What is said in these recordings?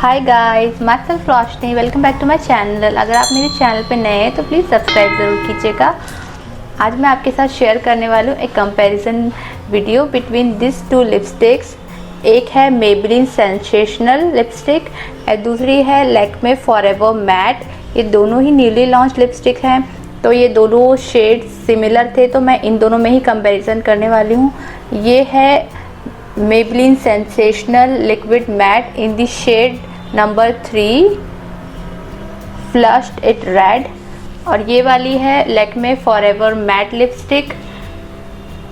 Hi guys, myself Roshni, welcome back to my channel. अगर आप मेरे चैनल पे नए हैं तो प्लीज़ सब्सक्राइब ज़रूर कीजिएगा। आज मैं आपके साथ शेयर करने वाली हूँ एक comparison video between this two lipsticks. एक है मेबेलिन सेंसेशनल लिपस्टिक और दूसरी है लैक्मे फॉरएवर मैट। ये दोनों ही न्यूली लॉन्च लिपस्टिक हैं, तो ये दोनों शेड सिमिलर थे, तो मैं इन दोनों में ही कंपैरिजन करने वाली हूँ। ये है Maybelline Sensational Liquid Matte in the shade number 3 Flushed It Red, और ये वाली है Lakme Forever Matte Lipstick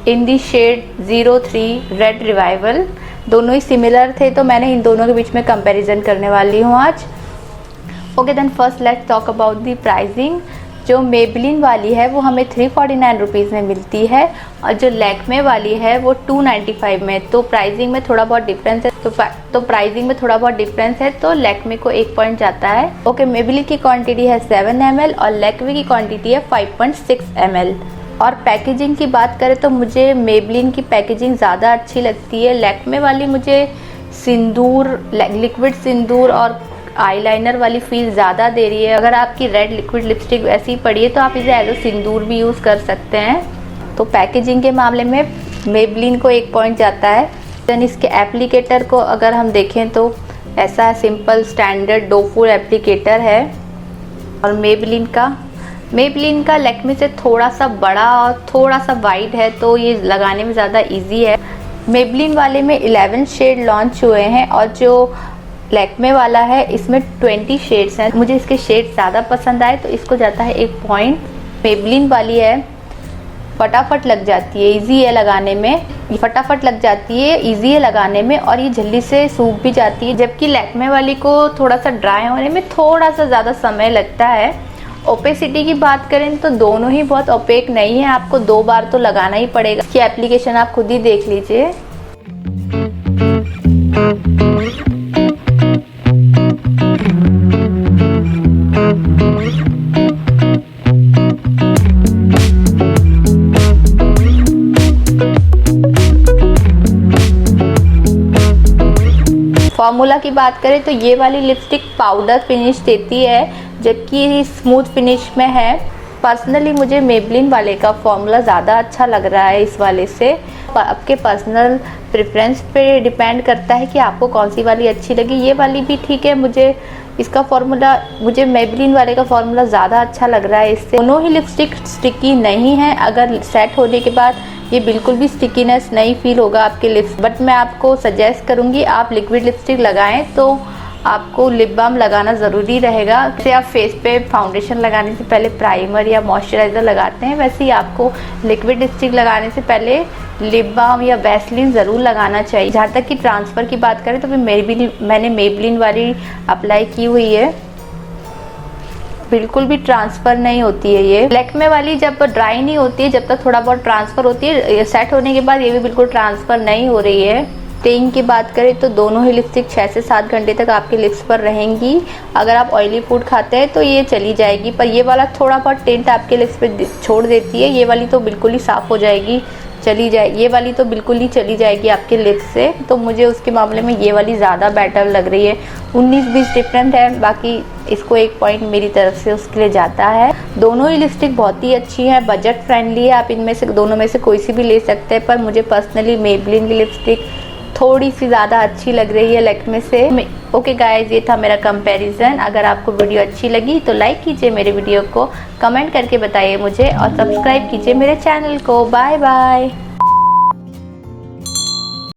in the shade 03 Red Revival। दोनों ही सिमिलर थे, तो मैंने इन दोनों के बीच में कंपैरिजन करने वाली हूँ आज। Okay then first let's talk about the pricing. जो मेबेलिन वाली है वो हमें 349 रुपीज़ में मिलती है और जो लैक्मे वाली है वो 295 में। तो प्राइसिंग में थोड़ा बहुत डिफरेंस है, तो प्राइसिंग में थोड़ा बहुत डिफरेंस है, तो लैक्मे को 1 पॉइंट जाता है। ओके, मेबेलिन की क्वांटिटी है 7 ml और लैक्मे की क्वांटिटी है 5.6 ml। और पैकेजिंग की बात करें तो मुझे मेबेलिन की पैकेजिंग ज़्यादा अच्छी लगती है। लैक्मे वाली मुझे सिंदूर, लिक्विड सिंदूर और आईलाइनर वाली फील ज़्यादा दे रही है। अगर आपकी रेड लिक्विड लिपस्टिक ऐसी ही पड़ी है तो आप इसे एज अ सिंदूर भी यूज़ कर सकते हैं। तो पैकेजिंग के मामले में मेबेलिन को 1 पॉइंट जाता है। देन इसके एप्लीकेटर को अगर हम देखें तो ऐसा सिंपल स्टैंडर्ड डोफुल एप्लीकेटर है। और मेबेलिन का लैक्मे से थोड़ा सा बड़ा और थोड़ा सा वाइड है, तो ये लगाने में ज़्यादा ईजी है। मेबेलिन वाले में 11 शेड लॉन्च हुए हैं और जो लैक्मे वाला है इसमें 20 शेड्स हैं। मुझे इसके शेड ज़्यादा पसंद आए तो इसको जाता है 1 पॉइंट। मेबेलिन वाली है फटाफट लग जाती है, इजी है लगाने में, ये फटाफट लग जाती है, इजी है लगाने में और ये जल्दी से सूख भी जाती है। जबकि लैक्मे वाली को थोड़ा सा ड्राई होने में थोड़ा सा ज़्यादा समय लगता है। ओपेसिटी की बात करें तो दोनों ही बहुत ओपेक नहीं है, आपको 2 बार तो लगाना ही पड़ेगा। इसकी एप्लीकेशन आप खुद ही देख लीजिए। फॉर्मूला की बात करें तो ये वाली लिपस्टिक पाउडर फिनिश देती है, जबकि स्मूथ फिनिश में है। पर्सनली मुझे मेबेलिन वाले का फॉर्मूला ज़्यादा अच्छा लग रहा है इस वाले से। आपके पर्सनल प्रेफरेंस पे डिपेंड करता है कि आपको कौन सी वाली अच्छी लगी। ये वाली भी ठीक है, मुझे मेबेलिन वाले का फॉर्मूला ज़्यादा अच्छा लग रहा है इससे। दोनों ही लिपस्टिक स्टिकी नहीं है, अगर सेट होने के बाद ये बिल्कुल भी स्टिकीनेस नहीं फील होगा आपके लिप्स। बट मैं आपको सजेस्ट करूँगी आप लिक्विड लिपस्टिक लगाएं तो आपको लिप बाम लगाना ज़रूरी रहेगा। जैसे आप फेस पे फाउंडेशन लगाने से पहले प्राइमर या मॉइस्चराइज़र लगाते हैं, वैसे ही आपको लिक्विड लिपस्टिक लगाने से पहले लिप बाम या वैसलीन ज़रूर लगाना चाहिए। जहाँ तक कि ट्रांसफ़र की बात करें तो मैंने मेबेलिन वाली अप्लाई की हुई है, बिल्कुल भी ट्रांसफ़र नहीं होती है। ये लैक्मे वाली जब ड्राई नहीं होती है, जब तक थोड़ा बहुत ट्रांसफ़र होती है, सेट होने के बाद ये भी बिल्कुल ट्रांसफ़र नहीं हो रही है। स्टेइंग की बात करें तो दोनों ही लिपस्टिक 6 से 7 घंटे तक आपके लिप्स पर रहेंगी। अगर आप ऑयली फूड खाते हैं तो ये चली जाएगी, पर ये वाला थोड़ा बहुत टेंट आपके लिप्स पे छोड़ देती है। ये वाली तो बिल्कुल ही साफ़ हो जाएगी, ये वाली तो बिल्कुल ही चली जाएगी आपके लिप्स से। तो मुझे उसके मामले में ये वाली ज़्यादा बेटर लग रही है। 19-20 डिफरेंट है, बाकी इसको 1 पॉइंट मेरी तरफ से उसके लिए जाता है। दोनों ही लिपस्टिक बहुत ही अच्छी है, बजट फ्रेंडली है, आप इनमें से दोनों में से कोई सी भी ले सकते हैं। पर मुझे पर्सनली मेबेलिन की लिपस्टिक थोड़ी सी ज़्यादा अच्छी लग रही है लैक्मे से। ओके गाइज, ये था मेरा कंपैरिजन। अगर आपको वीडियो अच्छी लगी तो लाइक कीजिए मेरे वीडियो को, कमेंट करके बताइए मुझे और सब्सक्राइब कीजिए मेरे चैनल को। Bye bye.